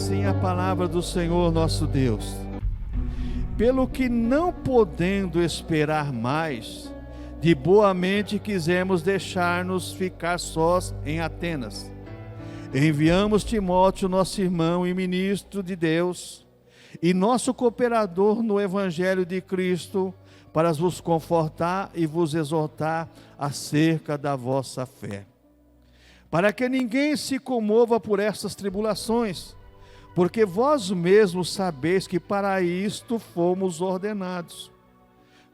assim a palavra do Senhor nosso Deus: pelo que não podendo esperar mais, de boa mente quisemos deixar-nos ficar sós em Atenas. Enviamos Timóteo, nosso irmão e ministro de Deus, e nosso cooperador no Evangelho de Cristo, para vos confortar e vos exortar acerca da vossa fé, para que ninguém se comova por estas tribulações, porque vós mesmos sabeis que para isto fomos ordenados.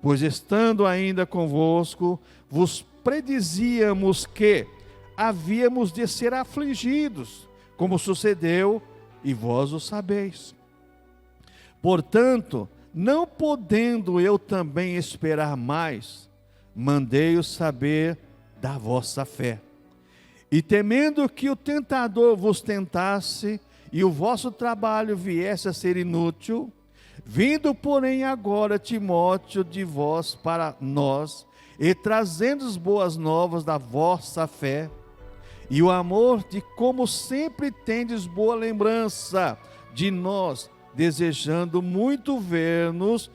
Pois estando ainda convosco, vos predizíamos que havíamos de ser afligidos, como sucedeu, e vós o sabeis. Portanto, não podendo eu também esperar mais, mandei-os saber da vossa fé. E temendo que o tentador vos tentasse, e o vosso trabalho viesse a ser inútil, vindo, porém, agora Timóteo de vós para nós, e trazendo as boas novas da vossa fé, e o amor de como sempre tendes boa lembrança de nós, desejando muito ver-nos,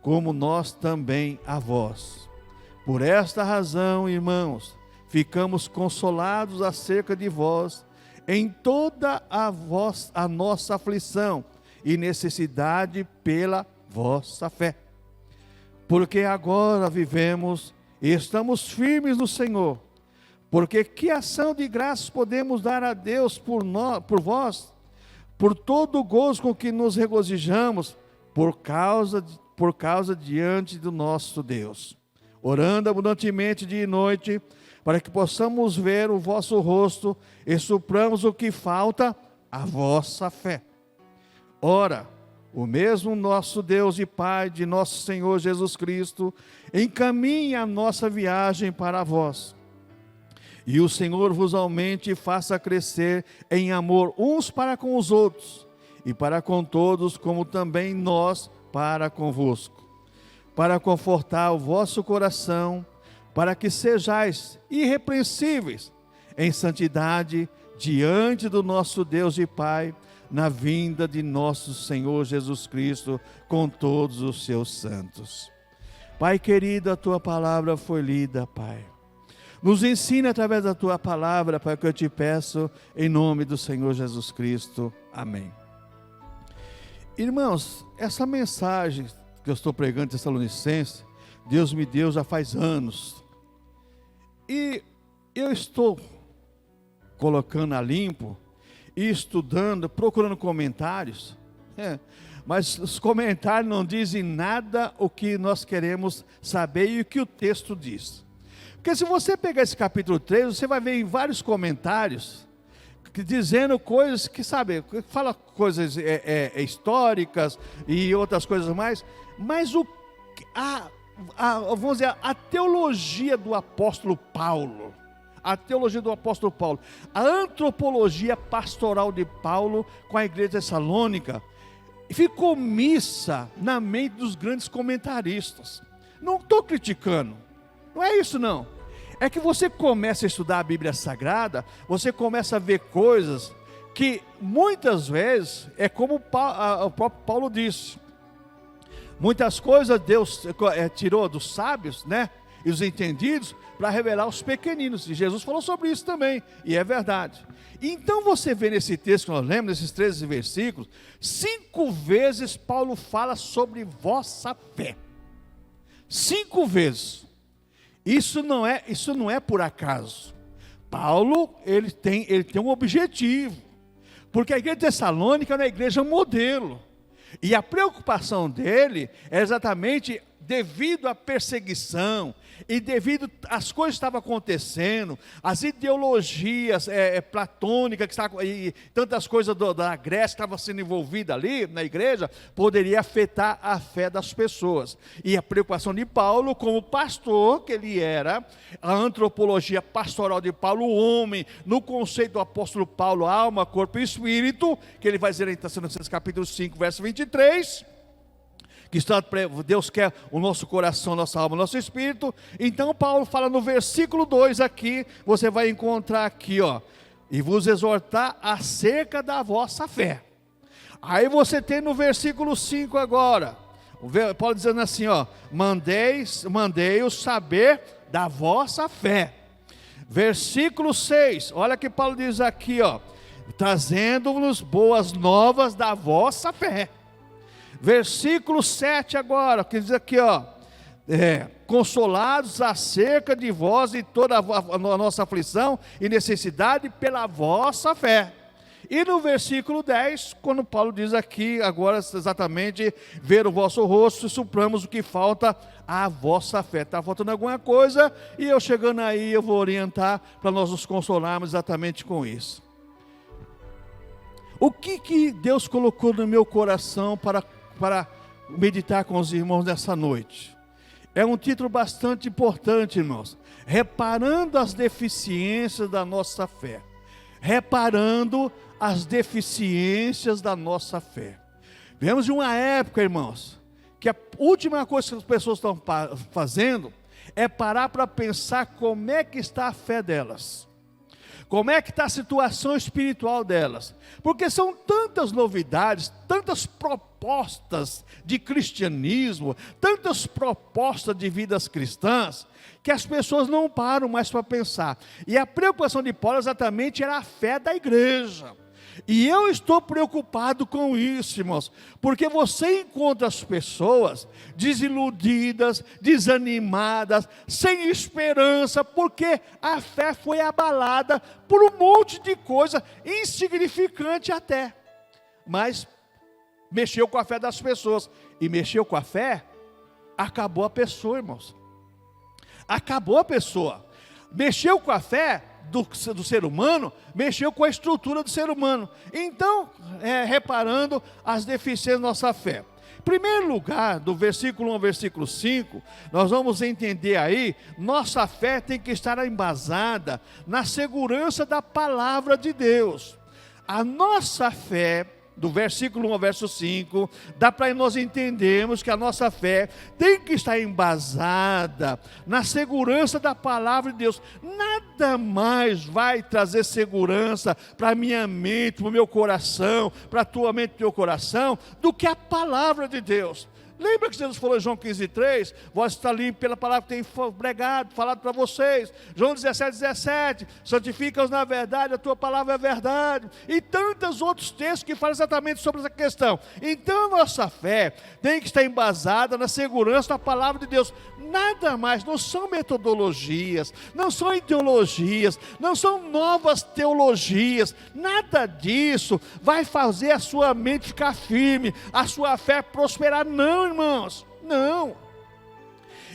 como nós também a vós. Por esta razão, irmãos, ficamos consolados acerca de vós, em toda a nossa aflição e necessidade pela vossa fé. Porque agora vivemos e estamos firmes no Senhor. Porque que ação de graças podemos dar a Deus por vós, por todo o gozo com que nos regozijamos, por causa diante do nosso Deus, orando abundantemente dia e noite, para que possamos ver o vosso rosto e supramos o que falta, a vossa fé. Ora, o mesmo nosso Deus e Pai de nosso Senhor Jesus Cristo encaminha a nossa viagem para vós. E o Senhor vos aumente e faça crescer em amor uns para com os outros, e para com todos, como também nós para convosco, para confortar o vosso coração, para que sejais irrepreensíveis em santidade diante do nosso Deus e Pai, na vinda de nosso Senhor Jesus Cristo com todos os seus santos. Pai querido, a tua palavra foi lida, Pai. Nos ensina através da tua palavra, Pai, que eu te peço, em nome do Senhor Jesus Cristo. Amém. Irmãos, essa mensagem que eu estou pregando em Tessalonicenses, Deus me deu já faz anos. E eu estou colocando a limpo e estudando, procurando comentários, mas os comentários não dizem nada o que nós queremos saber e o que o texto diz. Porque se você pegar esse capítulo 3, você vai ver em vários comentários dizendo coisas que, sabe, fala coisas históricas e outras coisas mais, mas vamos dizer, a teologia do apóstolo Paulo, a antropologia pastoral de Paulo com a igreja tessalônica, ficou omissa na mente dos grandes comentaristas. Não estou criticando, não é isso não. É que você começa a estudar a Bíblia Sagrada, você começa a ver coisas que muitas vezes, é como o próprio Paulo disse, muitas coisas Deus tirou dos sábios, né, e os entendidos, para revelar aos pequeninos, e Jesus falou sobre isso também, e é verdade. Então você vê nesse texto que nós lemos, nesses 13 versículos, 5 vezes Paulo fala sobre vossa fé, 5 vezes. Isso não é por acaso. Paulo, ele tem um objetivo, porque a igreja de Tessalônica é uma igreja modelo, e a preocupação dele é exatamente devido à perseguição, e devido às coisas que estavam acontecendo, as ideologias platônicas, e tantas coisas da Grécia que estavam sendo envolvidas ali na igreja, poderia afetar a fé das pessoas. E a preocupação de Paulo, como pastor que ele era, a antropologia pastoral de Paulo, o homem, no conceito do apóstolo Paulo, alma, corpo e espírito, que ele vai dizer em Tessalonicenses capítulo 5, verso 23, que Deus quer o nosso coração, nossa alma, nosso espírito. Então Paulo fala no versículo 2 aqui, você vai encontrar aqui, e vos exortar acerca da vossa fé. Aí você tem no versículo 5 agora, Paulo dizendo assim, ó, mandei-os saber da vossa fé. Versículo 6, olha que Paulo diz aqui, ó, trazendo-nos boas novas da vossa fé. Versículo 7 agora, que diz aqui, ó, consolados acerca de vós e toda a nossa aflição e necessidade pela vossa fé. E no versículo 10, quando Paulo diz aqui, agora exatamente, ver o vosso rosto e supramos o que falta à vossa fé. Está faltando alguma coisa, e eu chegando aí, eu vou orientar para nós nos consolarmos exatamente com isso. O que Deus colocou no meu coração para meditar com os irmãos nessa noite? É um título bastante importante, irmãos. Reparando as deficiências da nossa fé. Reparando as deficiências da nossa fé. Vemos de uma época, irmãos, que a última coisa que as pessoas estão fazendo é parar para pensar como é que está a fé delas. Como é que está a situação espiritual delas? Porque são tantas novidades, tantas propostas de cristianismo, tantas propostas de vidas cristãs, que as pessoas não param mais para pensar. E a preocupação de Paulo exatamente era a fé da igreja. E eu estou preocupado com isso, irmãos, porque você encontra as pessoas desiludidas, desanimadas, sem esperança, porque a fé foi abalada por um monte de coisa, insignificante até, mas mexeu com a fé das pessoas, e mexeu com a fé, acabou a pessoa, irmãos, acabou a pessoa, mexeu com a fé do ser humano, mexeu com a estrutura do ser humano. Então, reparando as deficiências da nossa fé. Em primeiro lugar, do versículo 1 ao versículo 5, nós vamos entender aí, nossa fé tem que estar embasada na segurança da palavra de Deus. A nossa fé, do versículo 1 ao verso 5, dá para nós entendermos que a nossa fé tem que estar embasada na segurança da palavra de Deus. Nada mais vai trazer segurança para a minha mente, para o meu coração, para a tua mente e teu coração, do que a palavra de Deus. Lembra que Jesus falou em João 15:3? Vós está limpo pela palavra que tem pregado, falado para vocês. João 17:17, santifica-os na verdade, a tua palavra é verdade. E tantos outros textos que falam exatamente sobre essa questão. Então a nossa fé tem que estar embasada na segurança da palavra de Deus. Nada mais, não são metodologias, não são ideologias, não são novas teologias. Nada disso vai fazer a sua mente ficar firme, a sua fé prosperar. Não, irmãos, não.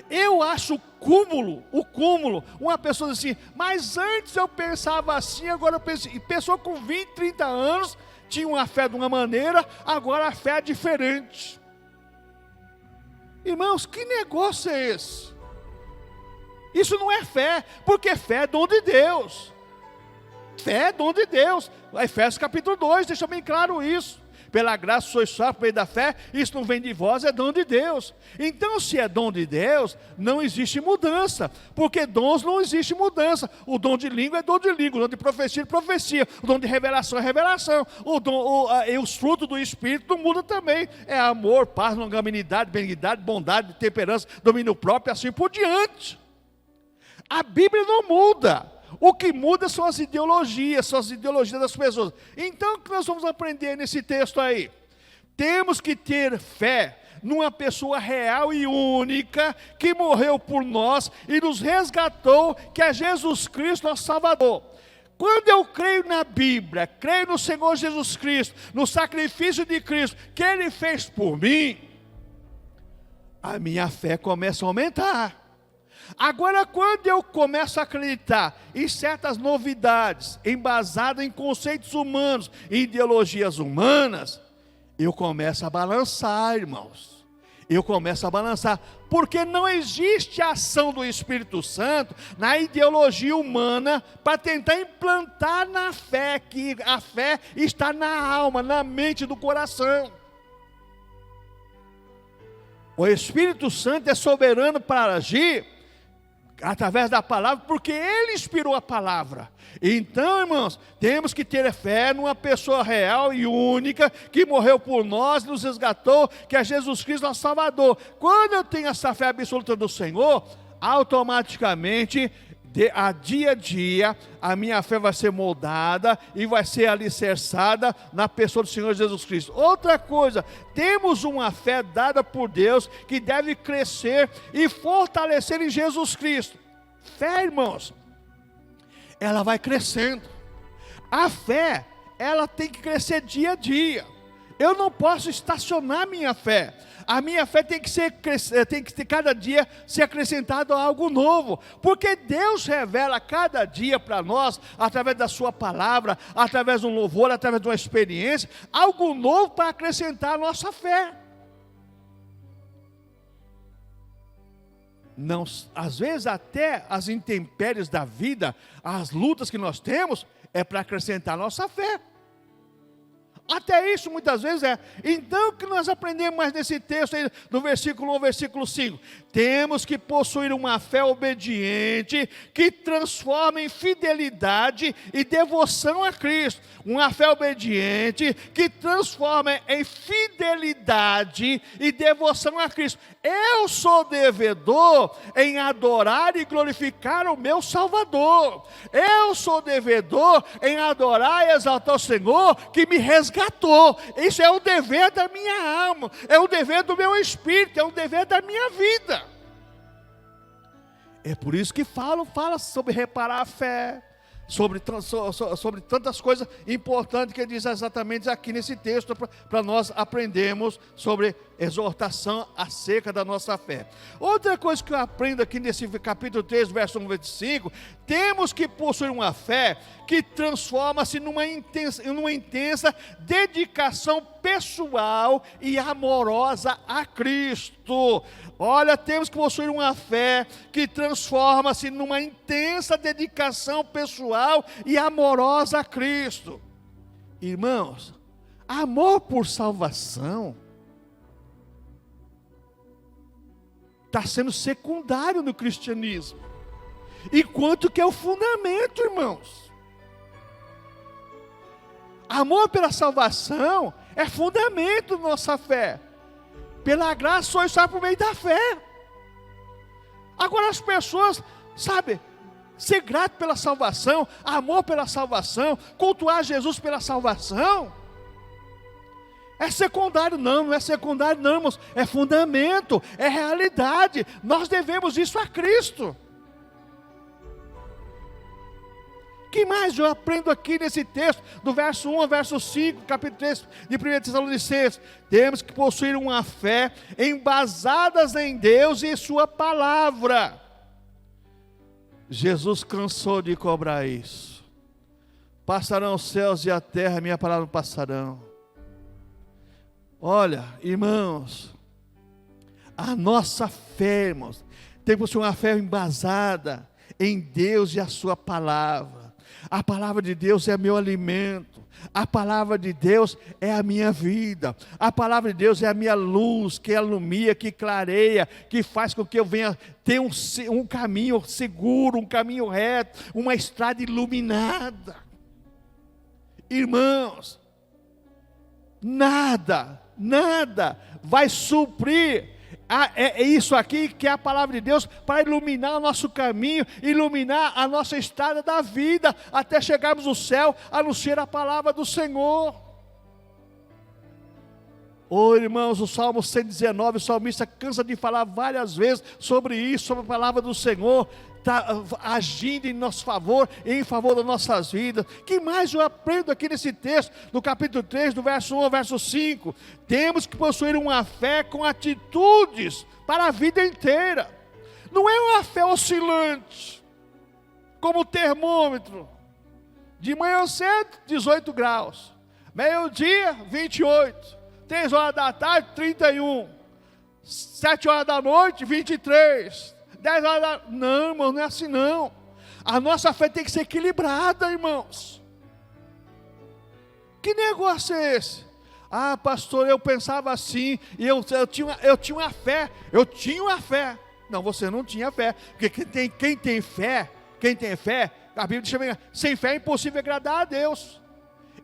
Eu acho o cúmulo, uma pessoa diz assim, mas antes eu pensava assim, agora eu penso, e pessoa com 20, 30 anos, tinha uma fé de uma maneira, agora a fé é diferente. Irmãos, que negócio é esse? Isso não é fé, porque fé é dom de Deus. Fé é dom de Deus. Efésios capítulo 2, deixa bem claro isso. Pela graça sois salvos por meio da fé, isso não vem de vós, é dom de Deus. Então, se é dom de Deus, não existe mudança, porque dons não existe mudança. O dom de língua é dom de língua, o dom de profecia é profecia, o dom de revelação é revelação, os frutos do Espírito não mudam também, é amor, paz, longanimidade, benignidade, bondade, temperança, domínio próprio, assim por diante. A Bíblia não muda. O que muda são as ideologias das pessoas. Então, o que nós vamos aprender nesse texto aí? Temos que ter fé numa pessoa real e única, que morreu por nós e nos resgatou, que é Jesus Cristo, nosso Salvador. Quando eu creio na Bíblia, creio no Senhor Jesus Cristo, no sacrifício de Cristo, que Ele fez por mim, a minha fé começa a aumentar. Agora, quando eu começo a acreditar em certas novidades, embasadas em conceitos humanos, em ideologias humanas, eu começo a balançar, irmãos. Eu começo a balançar, porque não existe ação do Espírito Santo na ideologia humana para tentar implantar na fé, que a fé está na alma, na mente e no coração. O Espírito Santo é soberano para agir através da palavra, porque Ele inspirou a palavra. Então, irmãos, temos que ter fé numa pessoa real e única, que morreu por nós, nos resgatou, que é Jesus Cristo, nosso Salvador. Quando eu tenho essa fé absoluta do Senhor, automaticamente, a dia, a minha fé vai ser moldada e vai ser alicerçada na pessoa do Senhor Jesus Cristo. Outra coisa, temos uma fé dada por Deus, que deve crescer e fortalecer em Jesus Cristo. Fé, irmãos, ela vai crescendo. A fé, ela tem que crescer dia a dia. Eu não posso estacionar minha fé. A minha fé tem que cada dia ser acrescentado a algo novo, porque Deus revela cada dia para nós, através da sua palavra, através de um louvor, através de uma experiência, algo novo para acrescentar a nossa fé. Não, às vezes até as intempéries da vida, as lutas que nós temos, é para acrescentar a nossa fé. Até isso muitas vezes é. Então o que nós aprendemos mais nesse texto aí, do versículo 1 ao versículo 5? Temos que possuir uma fé obediente, que transforma em fidelidade e devoção a Cristo. Uma fé obediente, que transforma em fidelidade e devoção a Cristo. Eu sou devedor em adorar e glorificar o meu Salvador. Eu sou devedor em adorar e exaltar o Senhor, que me resgatou. Isso é o dever da minha alma, é o dever do meu espírito, é o dever da minha vida. É por isso que fala sobre reparar a fé, sobre tantas coisas importantes que ele diz exatamente aqui nesse texto, para nós aprendermos sobre exortação acerca da nossa fé. Outra coisa que eu aprendo aqui nesse capítulo 3, verso 1 ao 25, temos que possuir uma fé que transforma-se numa intensa dedicação pessoal e amorosa a Cristo. Olha, temos que possuir uma fé que transforma-se numa intensa dedicação pessoal e amorosa a Cristo. Irmãos, amor por salvação está sendo secundário no cristianismo, enquanto que é o fundamento, irmãos. Amor pela salvação é fundamento da nossa fé. Pela graça sois salvos por meio da fé. Agora as pessoas, sabe, ser grato pela salvação, amor pela salvação, cultuar Jesus pela salvação, é secundário não é secundário não, irmãos, é fundamento, é realidade. Nós devemos isso a Cristo. O que mais eu aprendo aqui nesse texto, do verso 1 ao verso 5, capítulo 3 de 1 Tessalonicenses? Temos que possuir uma fé embasadas em Deus e em sua palavra. Jesus cansou de cobrar isso. Passarão os céus e a terra, minha palavra passarão. Olha, irmãos, a nossa fé, irmãos, tem que possuir uma fé embasada em Deus e a sua palavra. A palavra de Deus é meu alimento. A palavra de Deus é a minha vida. A palavra de Deus é a minha luz, que ilumina, que clareia, que faz com que eu venha ter um caminho seguro, um caminho reto, uma estrada iluminada. Irmãos, nada vai suprir é isso aqui que é a palavra de Deus, para iluminar o nosso caminho, iluminar a nossa estrada da vida, até chegarmos no céu, anunciar a palavra do Senhor. Irmãos, o Salmo 119, o salmista cansa de falar várias vezes sobre isso, sobre a palavra do Senhor, está agindo em nosso favor, em favor das nossas vidas. O que mais eu aprendo aqui nesse texto, no capítulo 3, do verso 1 ao verso 5? Temos que possuir uma fé com atitudes para a vida inteira. Não é uma fé oscilante, como o termômetro. De manhã cedo, 18 graus. Meio-dia, 28. 3 horas da tarde, 31. 7 horas da noite, 23. 10 horas da... Não, irmão, não é assim não. A nossa fé tem que ser equilibrada, irmãos. Que negócio é esse? Ah, pastor, eu pensava assim, e eu tinha uma fé. Eu tinha uma fé. Não, você não tinha fé. Porque quem tem fé, a Bíblia chama, sem fé é impossível agradar a Deus.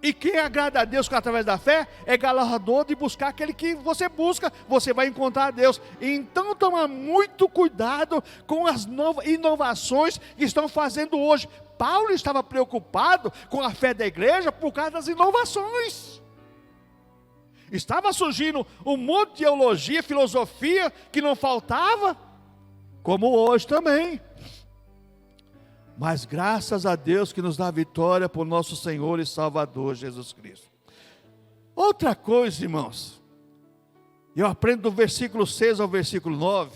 E quem agrada a Deus através da fé é galardoador de buscar aquele que você busca, você vai encontrar a Deus. Então toma muito cuidado com as inovações que estão fazendo hoje. Paulo estava preocupado com a fé da igreja por causa das inovações. Estava surgindo um monte de teologia, filosofia que não faltava, como hoje também. Mas graças a Deus que nos dá vitória por nosso Senhor e Salvador Jesus Cristo. Outra coisa, irmãos, eu aprendo do versículo 6 ao versículo 9,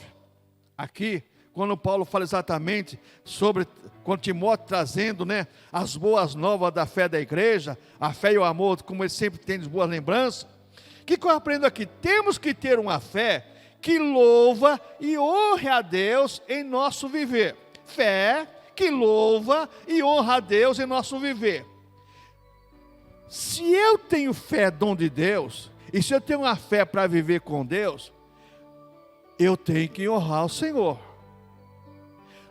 aqui, quando Paulo fala exatamente sobre, quando Timóteo trazendo, as boas novas da fé da igreja, a fé e o amor, como ele sempre tem de boas lembranças. O que eu aprendo aqui? Temos que ter uma fé que louva e honre a Deus em nosso viver. Fé que louva e honra a Deus em nosso viver. Se eu tenho fé, dom de Deus, e se eu tenho uma fé para viver com Deus, eu tenho que honrar o Senhor.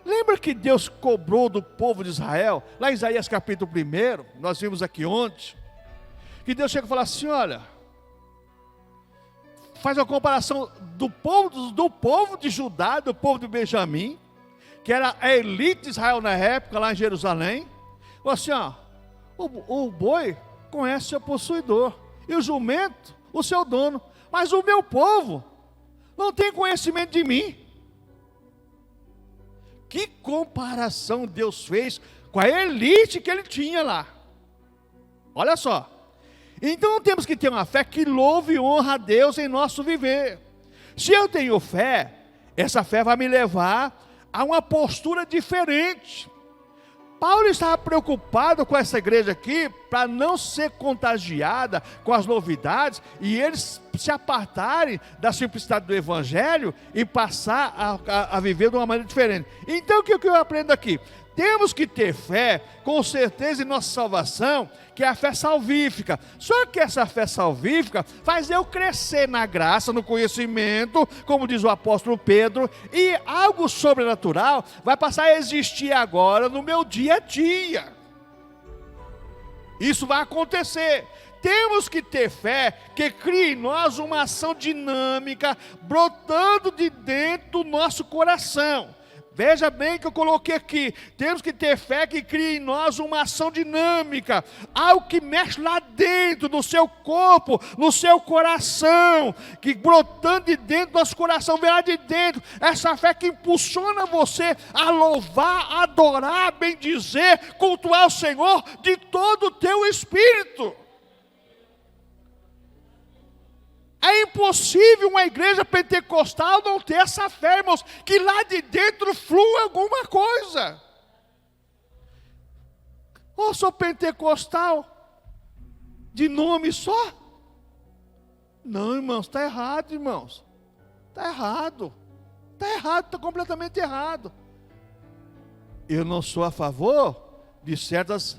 Lembra que Deus cobrou do povo de Israel, lá em Isaías capítulo 1, nós vimos aqui ontem, que Deus chega e fala assim, olha, faz uma comparação do povo de Judá, do povo de Benjamim, que era a elite de Israel na época, lá em Jerusalém. Falou assim, o boi conhece seu possuidor, e o jumento, o seu dono, mas o meu povo não tem conhecimento de mim. Que comparação Deus fez com a elite que ele tinha lá. Olha só. Então temos que ter uma fé que louve e honra a Deus em nosso viver. Se eu tenho fé, essa fé vai me levar a uma postura diferente. Paulo estava preocupado com essa igreja aqui, para não ser contagiada com as novidades, e eles se apartarem da simplicidade do evangelho, e passar a viver de uma maneira diferente. Então o que eu aprendo aqui? Temos que ter fé, com certeza, em nossa salvação, que é a fé salvífica. Só que essa fé salvífica faz eu crescer na graça, no conhecimento, como diz o apóstolo Pedro, e algo sobrenatural vai passar a existir agora no meu dia a dia. Isso vai acontecer. Temos que ter fé que crie em nós uma ação dinâmica, brotando de dentro do nosso coração. Veja bem que eu coloquei aqui, temos que ter fé que crie em nós uma ação dinâmica, algo que mexe lá dentro do seu corpo, no seu coração, que brotando de dentro do nosso coração, vem lá de dentro, essa fé que impulsiona você a louvar, adorar, bendizer, cultuar o Senhor de todo o teu espírito. É impossível uma igreja pentecostal não ter essa fé, irmãos, que lá de dentro flua alguma coisa. Ou sou pentecostal de nome só? Não, irmãos, está errado, irmãos. Está errado. Está errado, está completamente errado. Eu não sou a favor de certas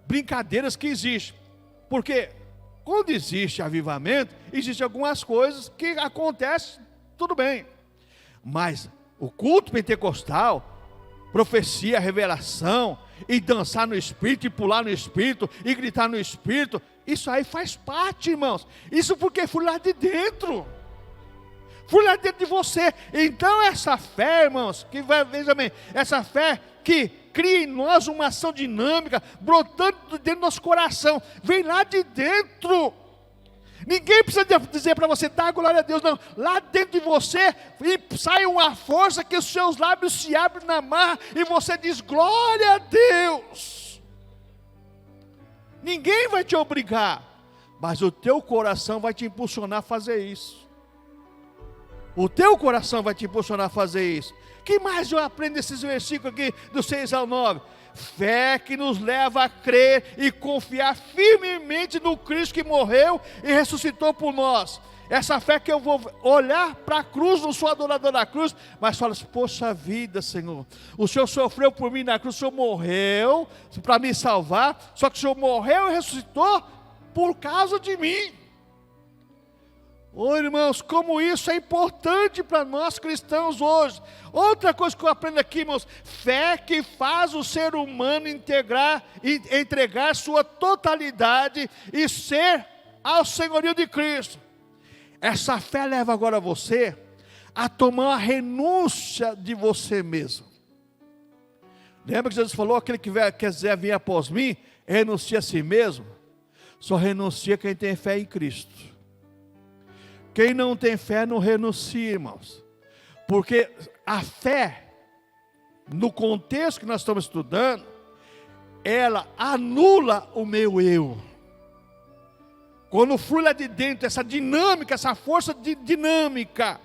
brincadeiras que existem. Porque quando existe avivamento, existem algumas coisas que acontecem, tudo bem. Mas o culto pentecostal, profecia, revelação, e dançar no Espírito, e pular no Espírito, e gritar no Espírito, isso aí faz parte, irmãos. Isso porque fui lá de dentro. Fui lá dentro de você. Então essa fé, irmãos, que vai, veja bem, essa fé que cria em nós uma ação dinâmica, brotando dentro do nosso coração, vem lá de dentro. Ninguém precisa dizer para você, dá glória a Deus, não. Lá dentro de você, sai uma força que os seus lábios se abrem na mar, e você diz, glória a Deus. Ninguém vai te obrigar, mas o teu coração vai te impulsionar a fazer isso. O teu coração vai te impulsionar a fazer isso. Que mais eu aprendo nesses versículos aqui, do 6 ao 9? Fé que nos leva a crer e confiar firmemente no Cristo que morreu e ressuscitou por nós. Essa fé que eu vou olhar para a cruz, não sou adorador da cruz, mas falo assim, poxa vida, Senhor, o Senhor sofreu por mim na cruz, o Senhor morreu para me salvar, só que o Senhor morreu e ressuscitou por causa de mim. Ô irmãos, como isso é importante para nós cristãos hoje. Outra coisa que eu aprendo aqui, irmãos, fé que faz o ser humano entregar sua totalidade e ser ao senhorio de Cristo. Essa fé leva agora você a tomar a renúncia de você mesmo. Lembra que Jesus falou, aquele que quiser vir após mim, renuncia a si mesmo. Só renuncia quem tem fé em Cristo. Quem não tem fé não renuncia, irmãos. Porque a fé, no contexto que nós estamos estudando, ela anula o meu eu. Quando flui lá de dentro, essa dinâmica, essa força dinâmica,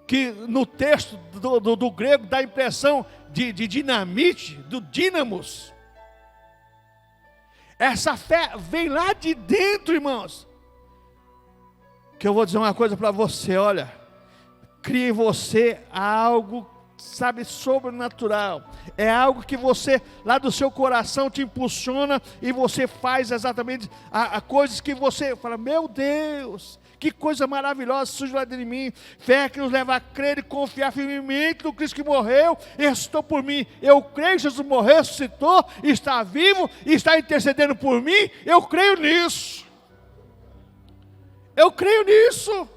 que no texto do grego dá a impressão de dinamite, do dínamos. Essa fé vem lá de dentro, irmãos. Que eu vou dizer uma coisa para você, olha, cria em você algo, sabe, sobrenatural. É algo que você, lá do seu coração, te impulsiona e você faz exatamente a coisas que você fala, meu Deus, que coisa maravilhosa surge lá dentro de mim. Fé que nos leva a crer e confiar firmemente no Cristo que morreu e ressuscitou por mim. Eu creio que Jesus morreu, ressuscitou, está vivo e está intercedendo por mim. Eu creio nisso. Eu creio nisso.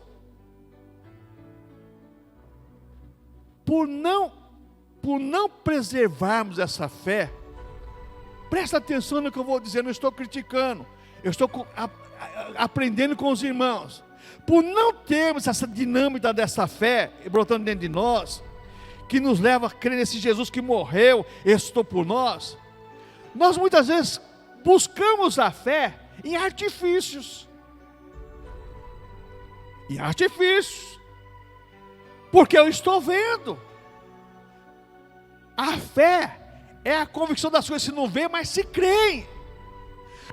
Por não preservarmos essa fé, presta atenção no que eu vou dizer, não estou criticando, eu estou aprendendo com os irmãos. Por não termos essa dinâmica dessa fé brotando dentro de nós, que nos leva a crer nesse Jesus que morreu, ressuscitou por nós, nós muitas vezes buscamos a fé em artifícios. Em artifícios. Porque eu estou vendo. A fé é a convicção das coisas que se não vê, mas se crê.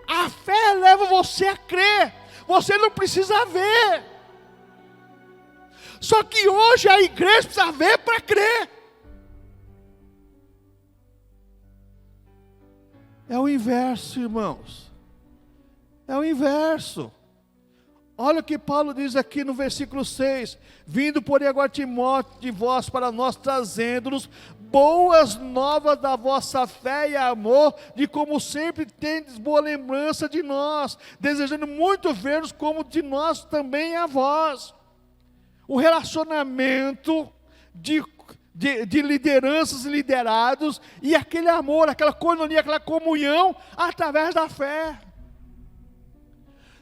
A fé leva você a crer. Você não precisa ver. Só que hoje a igreja precisa ver para crer. É o inverso, irmãos. É o inverso. Olha o que Paulo diz aqui no versículo 6. Vindo, porém, agora Timóteo de vós para nós, trazendo-nos boas novas da vossa fé e amor, de como sempre tendes boa lembrança de nós, desejando muito ver-nos como de nós também a vós. O relacionamento de lideranças e liderados, e aquele amor, aquela coinonia, aquela comunhão, através da fé.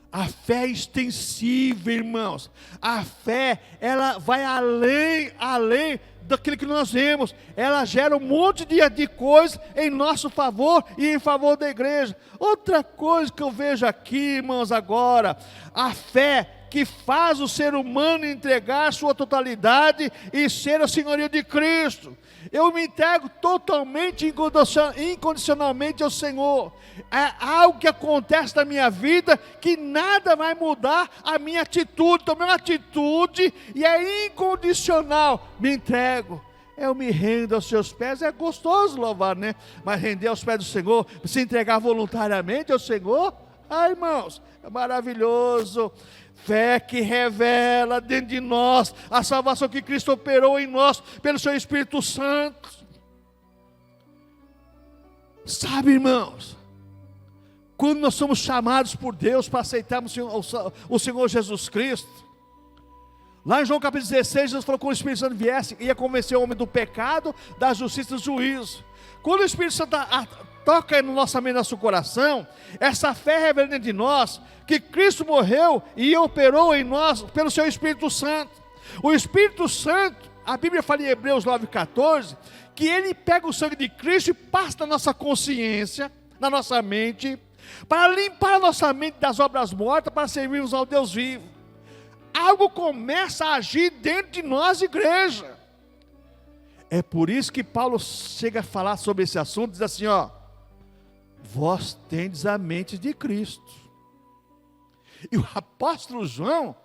A fé é extensiva, irmãos. A fé, ela vai além daquilo que nós vemos. Ela gera um monte de coisas em nosso favor e em favor da igreja. Outra coisa que eu vejo aqui, irmãos, agora, a fé que faz o ser humano entregar sua totalidade e ser o senhorio de Cristo. Eu me entrego totalmente, incondicionalmente ao Senhor. É algo que acontece na minha vida que nada vai mudar a minha atitude. Tomei uma atitude e é incondicional. Me entrego. Eu me rendo aos seus pés. É gostoso louvar, né? Mas render aos pés do Senhor, se entregar voluntariamente ao Senhor, irmãos, é maravilhoso. Fé que revela dentro de nós a salvação que Cristo operou em nós pelo seu Espírito Santo. Sabe, irmãos, quando nós somos chamados por Deus para aceitarmos o Senhor Jesus Cristo, lá em João capítulo 16, Jesus falou que quando o Espírito Santo viesse, ia convencer o homem do pecado, da justiça e do juízo. Quando o Espírito Santo toca no nosso mente, no nosso coração, essa fé revela dentro de nós que Cristo morreu e operou em nós pelo seu Espírito Santo. O Espírito Santo, a Bíblia fala em Hebreus 9,14, que ele pega o sangue de Cristo e passa na nossa consciência, na nossa mente, para limpar a nossa mente das obras mortas, para servirmos ao Deus vivo. Algo começa a agir dentro de nós, igreja. É por isso que Paulo chega a falar sobre esse assunto, diz assim, vós tendes a mente de Cristo. E o apóstolo João,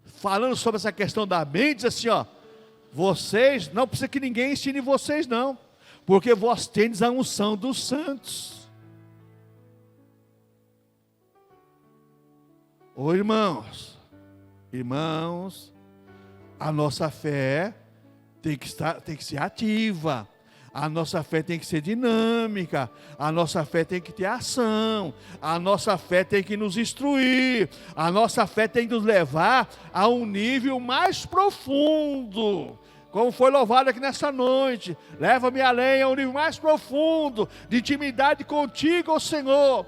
falando sobre essa questão da mente, diz assim, vocês, não precisa que ninguém ensine vocês não, porque vós tendes a unção dos santos. Ô irmãos, a nossa fé tem que ser ativa. A nossa fé tem que ser dinâmica, a nossa fé tem que ter ação, a nossa fé tem que nos instruir, a nossa fé tem que nos levar a um nível mais profundo, como foi louvado aqui nessa noite. Leva-me além, a um nível mais profundo, de intimidade contigo, ó Senhor.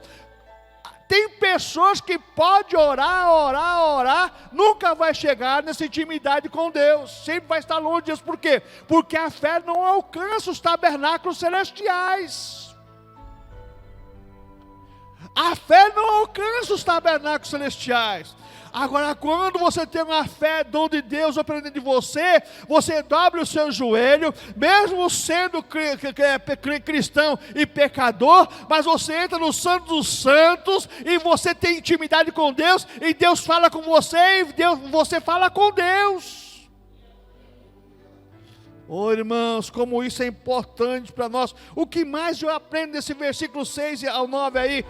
Tem pessoas que podem orar, nunca vai chegar nessa intimidade com Deus, sempre vai estar longe disso. Por quê? Porque a fé não alcança os tabernáculos celestiais. A fé não alcança os tabernáculos celestiais. Agora, quando você tem uma fé, dom de Deus operando de você, você dobra o seu joelho, mesmo sendo cristão e pecador, mas você entra no Santo dos Santos, e você tem intimidade com Deus, e Deus fala com você, e você fala com Deus. Oh irmãos, como isso é importante para nós. O que mais eu aprendo desse versículo 6 ao 9 aí?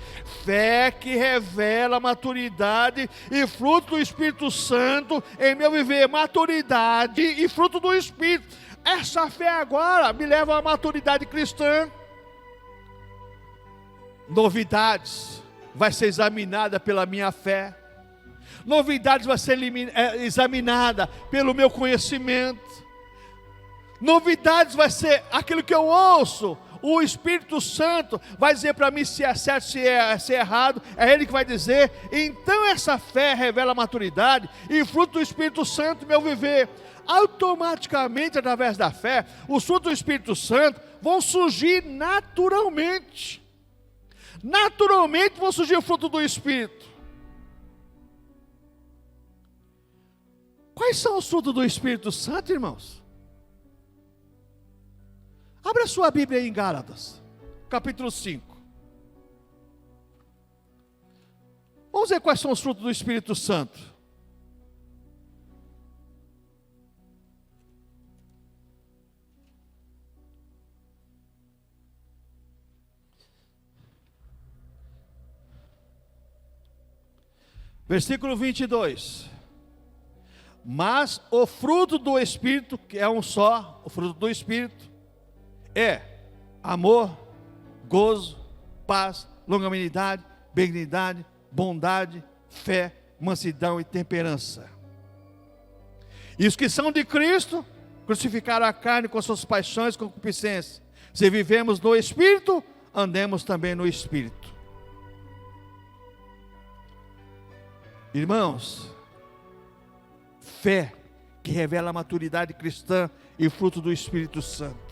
Fé que revela maturidade e fruto do Espírito Santo em meu viver. Maturidade e fruto do Espírito. Essa fé agora me leva à maturidade cristã. Novidades vai ser examinada pela minha fé. Novidades vai ser examinada pelo meu conhecimento. Novidades vai ser aquilo que eu ouço. O Espírito Santo vai dizer para mim se é certo, se é errado. É Ele que vai dizer. Então essa fé revela maturidade e fruto do Espírito Santo em meu viver. Automaticamente, através da fé, os frutos do Espírito Santo vão surgir naturalmente. Naturalmente vão surgir o fruto do Espírito. Quais são os frutos do Espírito Santo, irmãos? Abra sua Bíblia aí em Gálatas, capítulo 5. Vamos ver quais são os frutos do Espírito Santo. Versículo 22. Mas o fruto do Espírito, que é um só, o fruto do Espírito, é amor, gozo, paz, longanimidade, benignidade, bondade, fé, mansidão e temperança. E os que são de Cristo crucificaram a carne com suas paixões e concupiscências. Se vivemos no Espírito, andemos também no Espírito. Irmãos, fé que revela a maturidade cristã e fruto do Espírito Santo.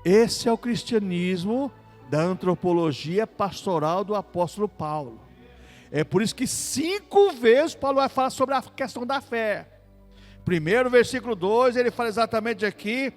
Esse é o cristianismo da antropologia pastoral do apóstolo Paulo. É por isso que 5 vezes Paulo vai falar sobre a questão da fé. Primeiro, versículo 2, ele fala exatamente aqui: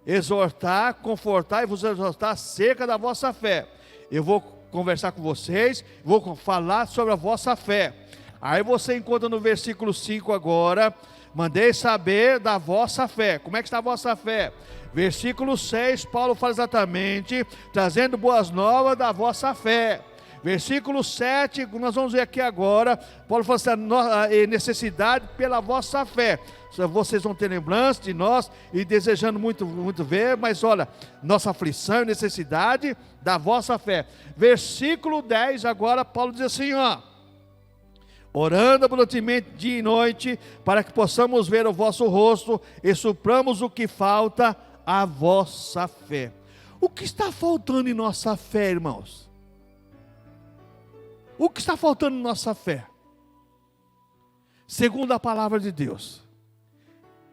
exortar, confortar e vos exortar acerca da vossa fé. Eu vou conversar com vocês, vou falar sobre a vossa fé. Aí você encontra no versículo 5 agora: mandei saber da vossa fé. Como é que está a vossa fé? Versículo 6, Paulo fala exatamente, trazendo boas novas da vossa fé. Versículo 7, nós vamos ver aqui agora, Paulo fala assim: necessidade pela vossa fé. Vocês vão ter lembrança de nós e desejando muito, muito ver, mas olha, nossa aflição e necessidade da vossa fé. Versículo 10, agora Paulo diz assim, ó: orando abundantemente dia e noite, para que possamos ver o vosso rosto e supramos o que falta, a vossa fé. O que está faltando em nossa fé, irmãos? O que está faltando em nossa fé? Segundo a palavra de Deus,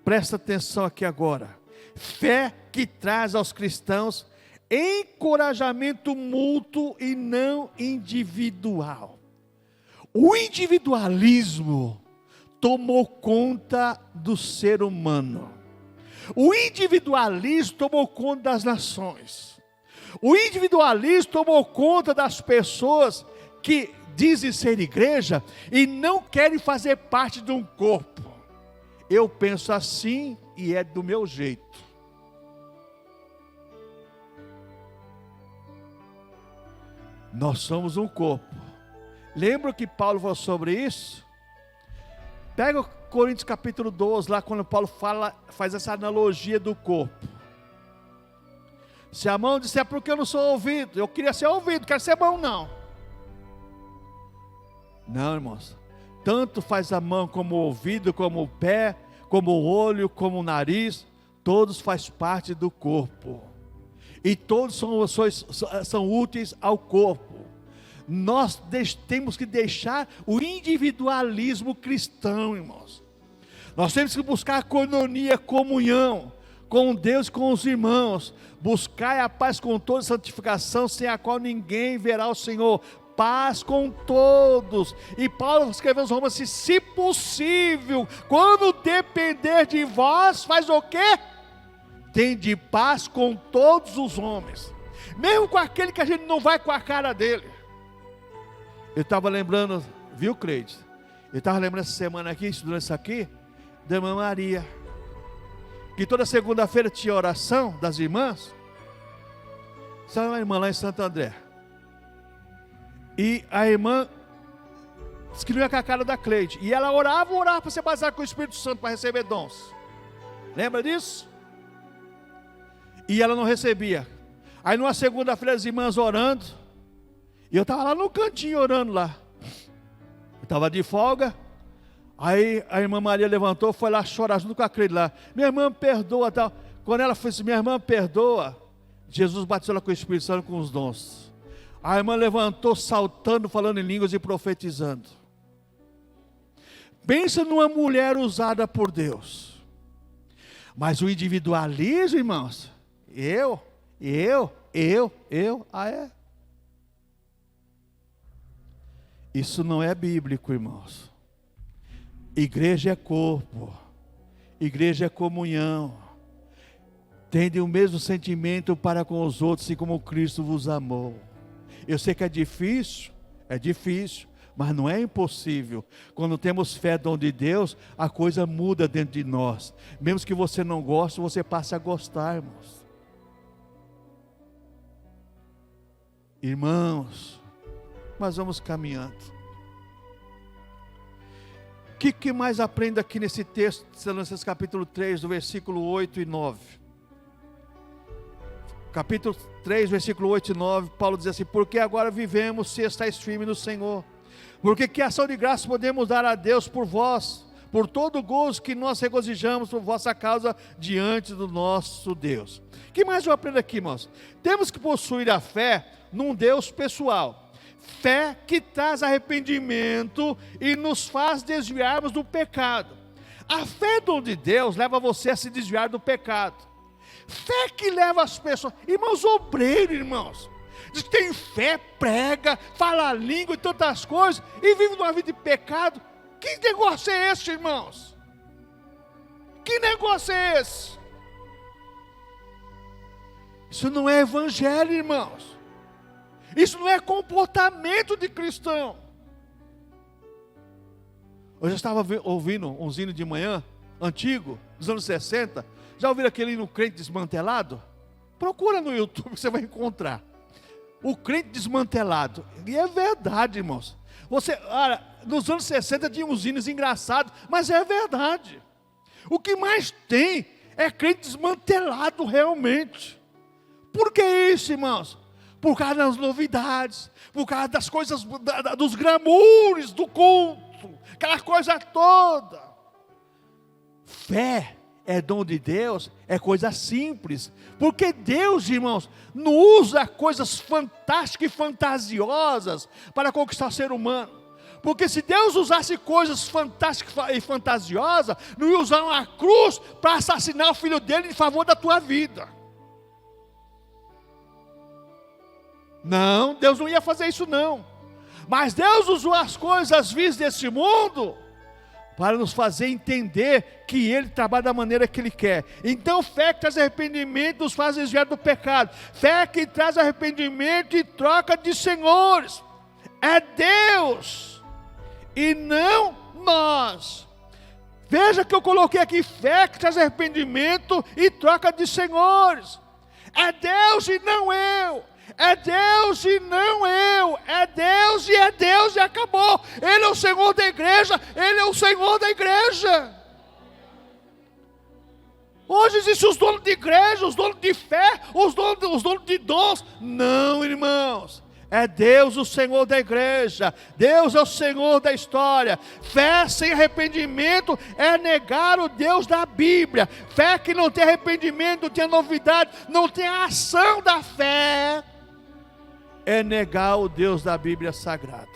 presta atenção aqui agora: fé que traz aos cristãos encorajamento mútuo e não individual. O individualismo tomou conta do ser humano. O individualismo tomou conta das nações. O individualismo tomou conta das pessoas que dizem ser igreja e não querem fazer parte de um corpo. Eu penso assim e é do meu jeito. Nós somos um corpo. Lembra que Paulo falou sobre isso? Pega o Coríntios capítulo 12, lá quando Paulo faz essa analogia do corpo. Se a mão disser, porque eu não sou ouvido, eu queria ser ouvido, quero ser mão, não. Não, irmãos. Tanto faz a mão como o ouvido, como o pé, como o olho, como o nariz, todos faz parte do corpo. E todos são úteis ao corpo. Nós temos que deixar o individualismo cristão, irmãos. Nós temos que buscar a coinonia, comunhão com Deus e com os irmãos. Buscai a paz com toda santificação, sem a qual ninguém verá o Senhor. Paz com todos. E Paulo escreveu aos Romanos assim: se possível, quando depender de vós, faz o quê? Tende paz com todos os homens, mesmo com aquele que a gente não vai com a cara dele. Eu estava lembrando, viu, Cleide? Eu estava lembrando essa semana aqui, estudando isso aqui, da irmã Maria, que toda segunda-feira tinha oração das irmãs. Sabe uma irmã lá em Santo André? E a irmã escrevia com a cara da Cleide, e ela orava para ser batizada com o Espírito Santo, para receber dons. Lembra disso? E ela não recebia. Aí numa segunda-feira as irmãs orando, e eu estava lá no cantinho orando lá. Eu estava de folga. Aí a irmã Maria levantou, foi lá chorar junto com a Cleide lá. Minha irmã perdoa, tal. Quando ela fez, minha irmã perdoa, Jesus batizou ela com o Espírito Santo, com os dons. A irmã levantou saltando, falando em línguas e profetizando. Pensa numa mulher usada por Deus. Mas o individualismo, irmãos, é. Isso não é bíblico, irmãos. Igreja é corpo, igreja é comunhão. Tende o mesmo sentimento para com os outros, assim como Cristo vos amou. Eu sei que é difícil, mas não é impossível. Quando temos fé, dom de Deus, a coisa muda dentro de nós. Mesmo que você não goste, você passa a gostar, irmãos. Irmãos, nós vamos caminhando. O que mais aprendo aqui nesse texto, Tessalonicenses capítulo 3, do versículo 8 e 9? Capítulo 3, versículo 8 e 9, Paulo diz assim: porque agora vivemos se estáis firmes no Senhor, porque que ação de graça podemos dar a Deus por vós, por todo o gozo que nós regozijamos por vossa causa diante do nosso Deus. O que mais eu aprendo aqui, irmãos? Temos que possuir a fé num Deus pessoal, fé que traz arrependimento e nos faz desviarmos do pecado. A fé dom de Deus leva você a se desviar do pecado. Fé que leva as pessoas, irmãos, obreiro, irmãos, diz que tem fé, prega, fala a língua e tantas coisas, e vive uma vida de pecado. Que negócio é esse, irmãos? Que negócio é esse? Isso não é evangelho, irmãos. Isso não é comportamento de cristão. Eu já estava ouvindo um hino de manhã, antigo, dos anos 60. Já ouviram aquele hino Crente Desmantelado? Procura no YouTube que você vai encontrar. O crente desmantelado. E é verdade, irmãos. Nos anos 60 tinha uns hinos engraçados, mas é verdade. O que mais tem é crente desmantelado realmente. Por que isso, irmãos? Por causa das novidades, por causa das coisas, dos glamoures do culto, aquela coisa toda. Fé é dom de Deus, é coisa simples, porque Deus, irmãos, não usa coisas fantásticas e fantasiosas para conquistar o ser humano. Porque se Deus usasse coisas fantásticas e fantasiosas, não ia usar uma cruz para assassinar o filho dele em favor da tua vida. Não, Deus não ia fazer isso não. Mas Deus usou as coisas vis desse mundo para nos fazer entender que Ele trabalha da maneira que Ele quer. Então fé que traz arrependimento nos faz desviar do pecado. Fé que traz arrependimento e troca de senhores. É Deus e não nós. Veja que eu coloquei aqui: fé que traz arrependimento e troca de senhores. É Deus e não eu. É Deus e não eu. É Deus e acabou. Ele é o Senhor da igreja. Ele é o Senhor da igreja. Hoje existem os donos de igreja, os donos de fé, os donos de dons. Não, irmãos. É Deus o Senhor da igreja. Deus é o Senhor da história. Fé sem arrependimento é negar o Deus da Bíblia. Fé que não tem arrependimento, não tem novidade, não tem a ação da fé, é negar o Deus da Bíblia Sagrada.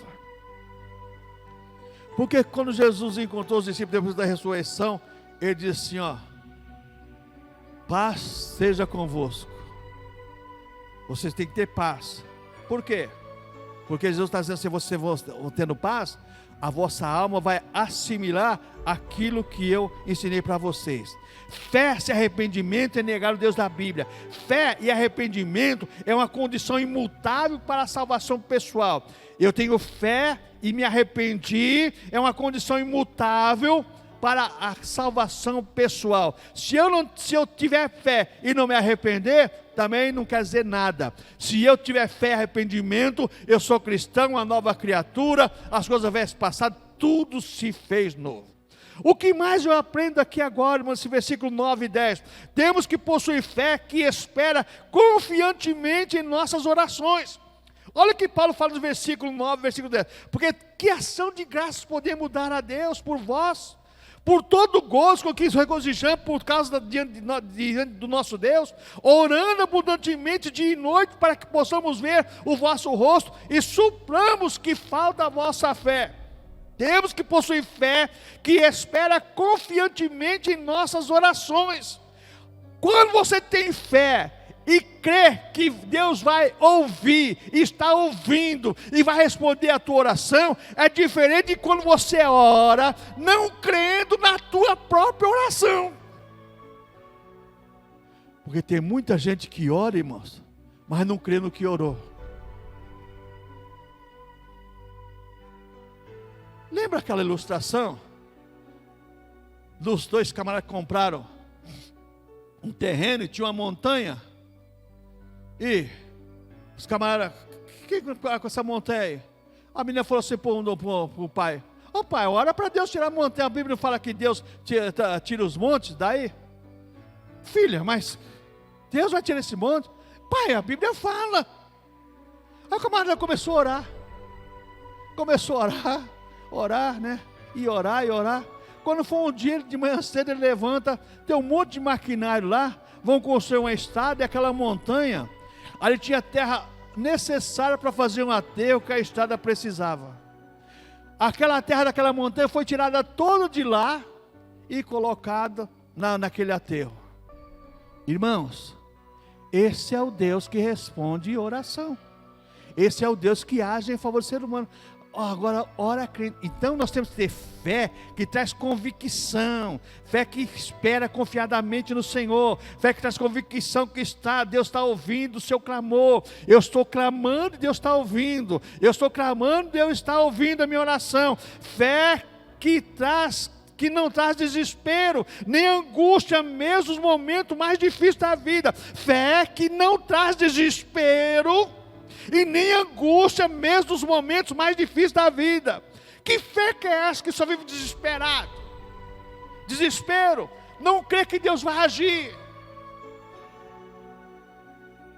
Porque quando Jesus encontrou os discípulos depois da ressurreição, ele disse assim, ó: paz seja convosco. Vocês têm que ter paz. Por quê? Porque Jesus está dizendo, se você tendo paz, a vossa alma vai assimilar aquilo que eu ensinei para vocês. Fé sem arrependimento é negar o Deus da Bíblia. Fé e arrependimento é uma condição imutável para a salvação pessoal. Eu tenho fé e me arrependi, é uma condição imutável para a salvação pessoal. Se eu tiver fé e não me arrepender, também não quer dizer nada. Se eu tiver fé e arrependimento, eu sou cristão, uma nova criatura, as coisas velhas passadas, tudo se fez novo. O que mais eu aprendo aqui agora, irmãos, esse versículo 9 e 10, temos que possuir fé que espera confiantemente em nossas orações. Olha o que Paulo fala no versículo 9, versículo 10, porque que ação de graças podemos dar a Deus por vós? Por todo o gozo com que nos regozijamos por causa diante do nosso Deus, orando abundantemente dia e noite para que possamos ver o vosso rosto e supramos que falta a vossa fé. Temos que possuir fé que espera confiantemente em nossas orações. Quando você tem fé e crê que Deus vai ouvir, está ouvindo e vai responder a tua oração, é diferente de quando você ora não crendo na tua própria oração. Porque tem muita gente que ora, irmãos, mas não crê no que orou. Lembra aquela ilustração dos dois camaradas que compraram um terreno e tinha uma montanha? E os camaradas, o que com essa montanha aí? A menina falou assim para o pai: ô pai, ora para Deus tirar a montanha. A Bíblia fala que Deus tira os montes daí. Filha, mas Deus vai tirar esse monte? Pai, a Bíblia fala. Aí o camarada começou a orar. Começou a orar, né? E orar. Quando for um dia de manhã cedo, ele levanta, tem um monte de maquinário lá, vão construir uma estrada e aquela montanha, ali tinha terra necessária para fazer um aterro que a estrada precisava. Aquela terra daquela montanha foi tirada toda de lá e colocada naquele aterro. Irmãos, esse é o Deus que responde oração. Esse é o Deus que age em favor do ser humano. Agora, ora crente. Então nós temos que ter fé que traz convicção, fé que espera confiadamente no Senhor, fé que traz convicção que Deus está ouvindo o seu clamor. Eu estou clamando e Deus está ouvindo. Eu estou clamando e Deus está ouvindo a minha oração. Fé que não traz desespero, nem angústia, mesmo nos momentos mais difíceis da vida. Fé que não traz desespero e nem angústia, mesmo nos momentos mais difíceis da vida. Que fé que é essa que só vive desesperado? Desespero, não crê que Deus vai agir.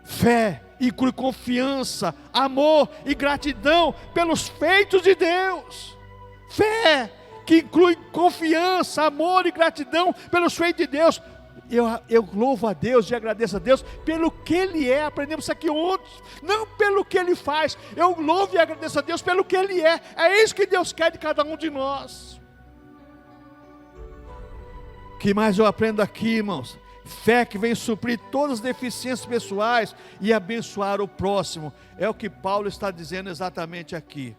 Fé inclui confiança, amor e gratidão pelos feitos de Deus. Fé que inclui confiança, amor e gratidão pelos feitos de Deus. Eu louvo a Deus e agradeço a Deus pelo que Ele é. Aprendemos isso aqui ontem, não pelo que Ele faz. Eu louvo e agradeço a Deus pelo que Ele é. É isso que Deus quer de cada um de nós. O que mais eu aprendo aqui, irmãos? Fé que vem suprir todas as deficiências pessoais e abençoar o próximo. É o que Paulo está dizendo exatamente aqui.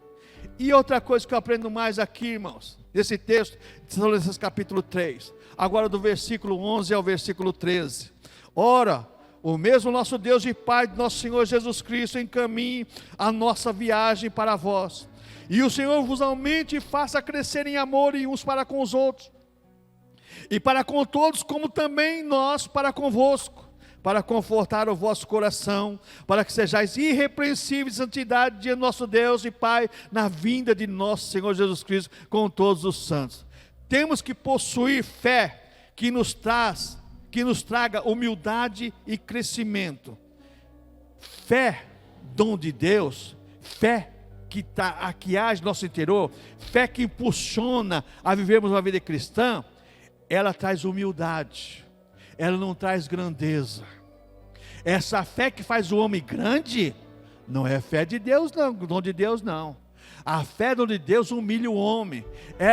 E outra coisa que eu aprendo mais aqui, irmãos, nesse texto, de Tessalonicenses capítulo 3, agora do versículo 11 ao versículo 13. Ora, o mesmo nosso Deus e Pai de nosso Senhor Jesus Cristo encaminhe a nossa viagem para vós, e o Senhor vos aumente e faça crescer em amor uns para com os outros, e para com todos, como também nós para convosco, para confortar o vosso coração, para que sejais irrepreensíveis em santidade diante do nosso Deus e Pai, na vinda de nosso Senhor Jesus Cristo com todos os santos. Temos que possuir fé que nos traga humildade e crescimento. Fé, dom de Deus, fé que age no nosso interior, fé que impulsiona a vivermos uma vida cristã, ela traz humildade, ela não traz grandeza. Essa fé que faz o homem grande, não é fé de Deus não, dom de Deus não. A fé dom de Deus humilha o homem.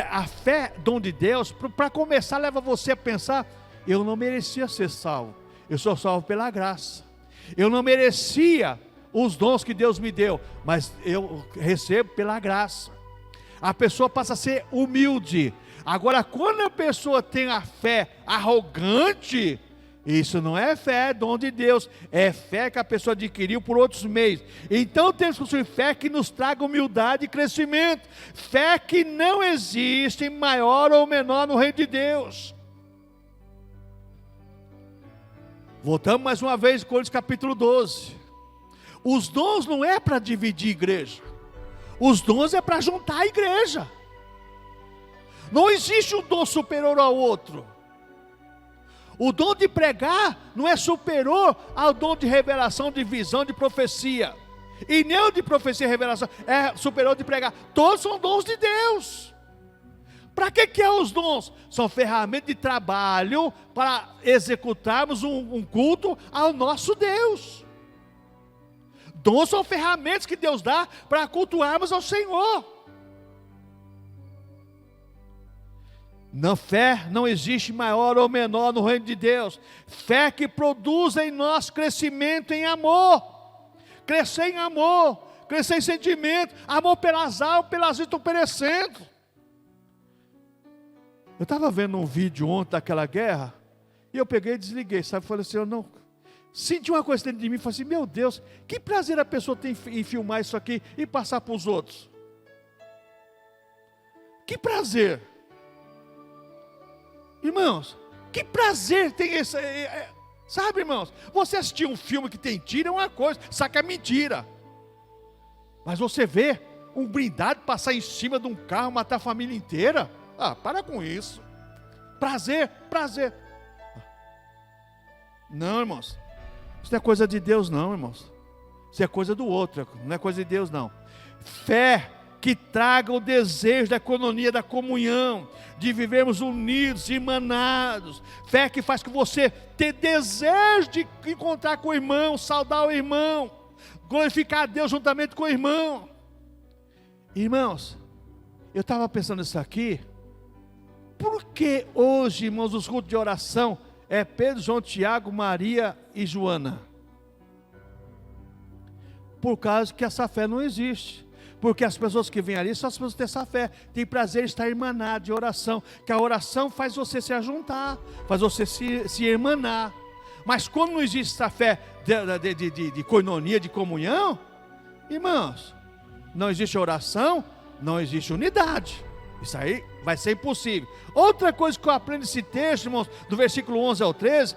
A fé dom de Deus, para começar, leva você a pensar: eu não merecia ser salvo, eu sou salvo pela graça. Eu não merecia os dons que Deus me deu, mas eu recebo pela graça. A pessoa passa a ser humilde. Agora, quando a pessoa tem a fé arrogante, isso não é fé, é dom de Deus, é fé que a pessoa adquiriu por outros meios. Então temos que construir fé que nos traga humildade e crescimento, fé que não existe maior ou menor no reino de Deus. Voltamos mais uma vez em Coríntios capítulo 12. Os dons não é para dividir igreja, os dons é para juntar a igreja. Não existe um dom superior ao outro. O dom de pregar não é superior ao dom de revelação, de visão, de profecia. E nem o de profecia e revelação é superior ao de pregar. Todos são dons de Deus. Para que é os dons? São ferramentas de trabalho para executarmos um culto ao nosso Deus. Dons são ferramentas que Deus dá para cultuarmos ao Senhor. Na fé não existe maior ou menor no reino de Deus. Fé que produz em nós crescimento em amor. Crescer em amor, crescer em sentimento, amor pelas almas, pelas vidas estão perecendo. Eu estava vendo um vídeo ontem daquela guerra, e eu peguei e desliguei, sabe? Falei assim, eu não... Senti uma coisa dentro de mim, falei assim, meu Deus, que prazer a pessoa tem em filmar isso aqui e passar para os outros. Que prazer. Irmãos, que prazer tem esse... Sabe, irmãos, você assistir um filme que tem tiro é uma coisa, sabe que é mentira. Mas você vê um blindado passar em cima de um carro, matar a família inteira. Ah, para com isso. Prazer, prazer. Não, irmãos. Isso não é coisa de Deus não, irmãos. Isso é coisa do outro, não é coisa de Deus não. Fé que traga o desejo da economia, da comunhão, de vivermos unidos, irmanados. Fé que faz com você ter desejo de encontrar com o irmão, saudar o irmão, glorificar a Deus juntamente com o irmão. Irmãos, eu estava pensando nisso aqui. Por que hoje, irmãos, os cultos de oração é Pedro, João, Tiago, Maria e Joana? Por causa que essa fé não existe. Porque as pessoas que vêm ali são as pessoas que têm essa fé, têm prazer em estar irmanado de oração, que a oração faz você se ajuntar, faz você se irmanar. Mas quando não existe essa fé de koinonia, de comunhão, irmãos, não existe oração, não existe unidade. Isso aí vai ser impossível. Outra coisa que eu aprendo nesse texto, irmãos, do versículo 11 ao 13,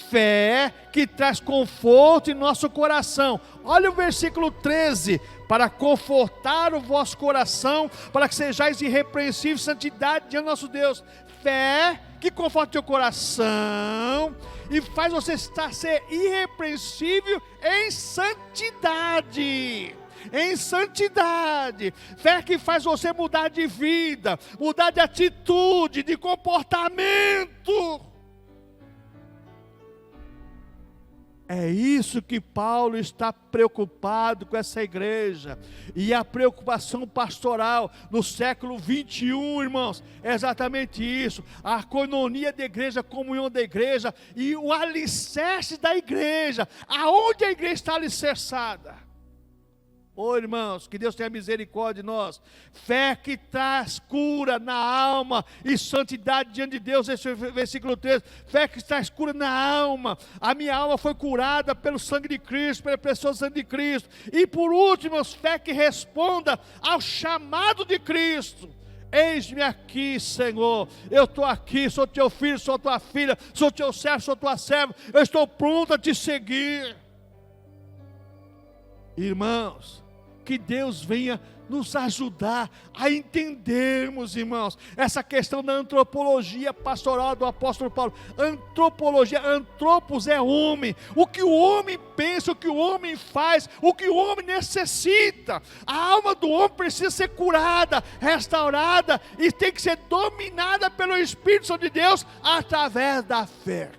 fé que traz conforto em nosso coração. Olha o versículo 13, para confortar o vosso coração, para que sejais irrepreensíveis em santidade diante do nosso Deus. Fé que conforta o teu coração e faz você ser irrepreensível em santidade. Em santidade, fé que faz você mudar de vida, mudar de atitude, de comportamento. É isso que Paulo está preocupado com essa igreja. E a preocupação pastoral no século 21, irmãos, é exatamente isso. A koinonia da igreja, a comunhão da igreja e o alicerce da igreja. Aonde a igreja está alicerçada? Oh, irmãos, que Deus tenha misericórdia de nós. Fé que traz cura na alma e santidade diante de Deus, esse versículo 13. Fé que traz cura na alma. A minha alma foi curada pelo sangue de Cristo, pelo precioso sangue de Cristo. E por último, fé que responda ao chamado de Cristo. eis-me aqui, Senhor, eu estou aqui, sou teu filho, sou tua filha, sou teu servo, sou tua serva, eu estou pronto a te seguir. Irmãos, que Deus venha nos ajudar a entendermos, irmãos, essa questão da antropologia pastoral do apóstolo Paulo. Antropologia, antropos é homem, o que o homem pensa, o que o homem faz, o que o homem necessita. A alma do homem precisa ser curada, restaurada e tem que ser dominada pelo Espírito Santo de Deus através da fé.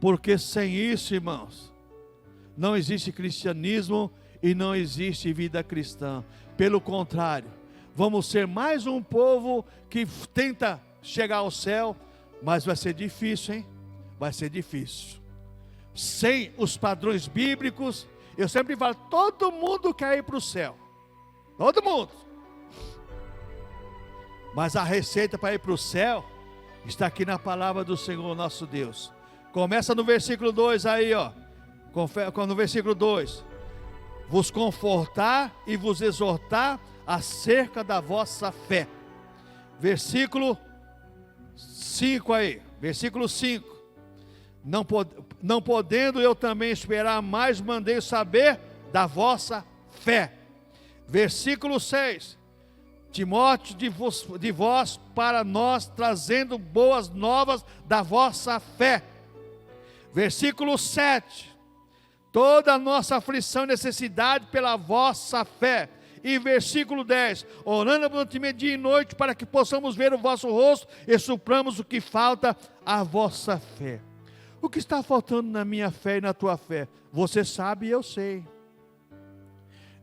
Porque sem isso, irmãos, não existe cristianismo e não existe vida cristã. Pelo contrário, vamos ser mais um povo que tenta chegar ao céu, mas vai ser difícil, hein? Vai ser difícil. Sem os padrões bíblicos, eu sempre falo, todo mundo quer ir para o céu. Todo mundo. Mas a receita para ir para o céu está aqui na palavra do Senhor nosso Deus. Começa no versículo 2 aí, ó. No versículo 2. Vos confortar e vos exortar acerca da vossa fé. Versículo 5 aí, versículo 5. Não podendo eu também esperar mais, mandei saber da vossa fé. Versículo 6. Timóteo de vós para nós, trazendo boas novas da vossa fé. Versículo 7. Toda a nossa aflição e necessidade pela vossa fé. E versículo 10, orando abundantemente dia e noite, para que possamos ver o vosso rosto e supramos o que falta à vossa fé. O que está faltando na minha fé e na tua fé? Você sabe e eu sei.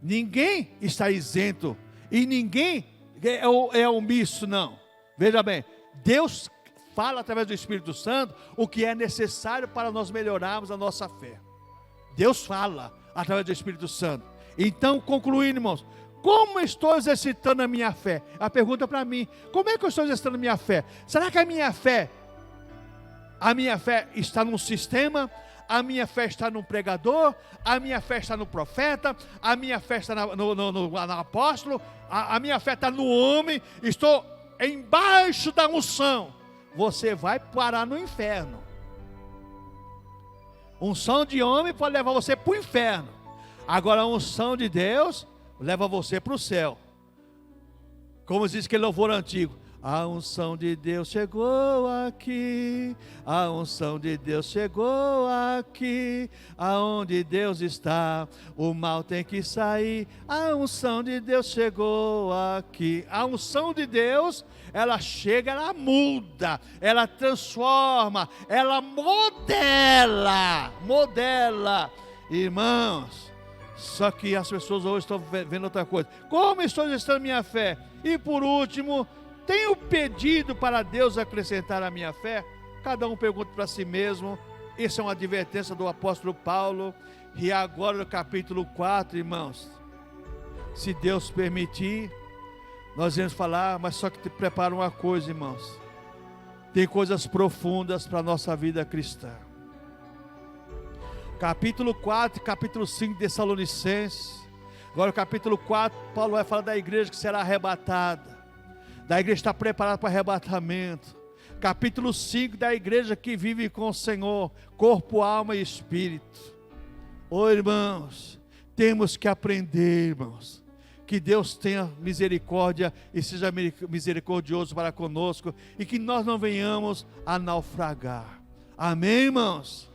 Ninguém está isento, e ninguém é omisso, não. Veja bem, Deus fala através do Espírito Santo o que é necessário para nós melhorarmos a nossa fé. Deus fala através do Espírito Santo. Então, concluindo, irmãos, como estou exercitando a minha fé? A pergunta para mim, como é que eu estou exercitando a minha fé? Será que a minha fé está num sistema? A minha fé está no pregador? A minha fé está no profeta? A minha fé está no apóstolo? A minha fé está no homem? Estou embaixo da unção? Você vai parar no inferno. Unção de homem pode levar você para o inferno. Agora a unção de Deus leva você para o céu. Como diz aquele louvor antigo, a unção de Deus chegou aqui, a unção de Deus chegou aqui, aonde Deus está, o mal tem que sair, a unção de Deus chegou aqui. A unção de Deus, ela chega, ela muda, ela transforma, ela modela, irmãos. Só que as pessoas hoje estão vendo outra coisa. Como estou exercitando minha fé? E por último, tenho pedido para Deus acrescentar a minha fé? Cada um pergunta para si mesmo. Isso é uma advertência do apóstolo Paulo. E agora no capítulo 4, irmãos, se Deus permitir, nós vamos falar, mas só que te prepara uma coisa, irmãos. Tem coisas profundas para a nossa vida cristã. Capítulo 4 e capítulo 5 de Tessalonicenses. Agora o capítulo 4, Paulo vai falar da igreja que será arrebatada. Da igreja que está preparada para arrebatamento. Capítulo 5 da igreja que vive com o Senhor, corpo, alma e espírito. Ô irmãos, temos que aprender, irmãos, que Deus tenha misericórdia e seja misericordioso para conosco, e que nós não venhamos a naufragar. Amém, irmãos?